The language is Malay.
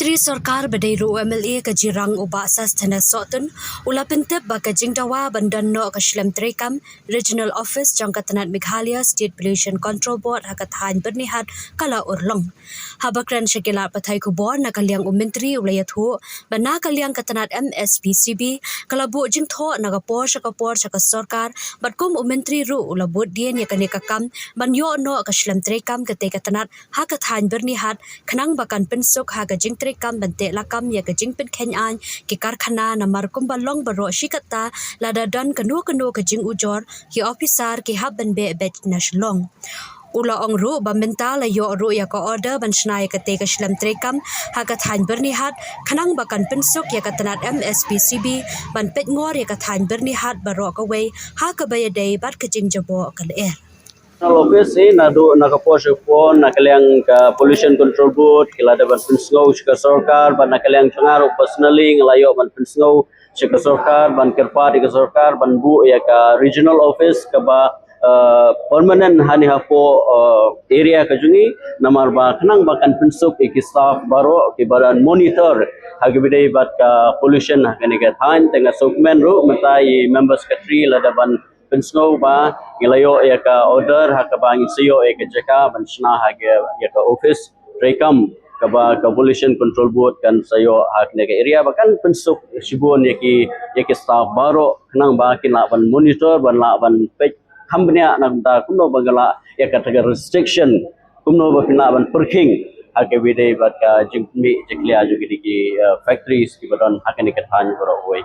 Menteri Sarkar Badairu MLA ke Jirang Ubak Sastana Sotun ula pentep baka jingdawa bandan no ke Shlam Trekam Regional Office Jangkatanat Meghalaya State Pollution Control Board hakat bernihat kala urlong. Habakran syakilat patai kubor na kaliang Menteri ulayathu bana kaliang katanat MSPCB kalabu jingtho nagapor syaka Sarkar batkum Menteri ru ulabut dien yakanikakam banyo no ke Shlam Trekam kete katanat hakat bernihat kanang bakan pensuk haga jing trekam bante lakam ya ke jing pen kenyan ki karkhana namar kumbalong baro shikata lada dan kanu ke jing ujor ki officer ki haban be bet naslong ula ongru bamenta la yo ru ya ko order ban snai kate ke Shlam Trekam hakat bernihat kanang bakan pensuk ya katanat MSPCB ban pet ngor ya kathan bernihat baro ka we ha ka bayadai bat ke jing jabo kal Office nadu nakapos phone nakaliang ka pollution control board kilada ban pinsngo ka sarkar ban nakaliang changaro personally ngalayo ban pinsngo ka sarkar ban kerpa di ka sarkar ban bu ya ka regional office ka ba permanent hani hapo area ka jungi namar ba kanang bakan pinsuk ki staff baro ki baran monitor hagibidai bat ka pollution hakani ka than tenga sokmen ru matai member secretary lada ban pensno ba gilayo ya ka order hakabang siyo e ka jaka bansna hage ya ka office rekam ka ba ka pollution control board kan sayo hak ne ka area bakan pensuk sibon ya ki staff baro nang ba kina ban monitor ban la ban page hambnya nang ta kuno bagala ya ka taga restriction kuno ba kina ban parking hake bidai bat ka jingmi jeklia juga di factories ki badon hakani ka than baro oi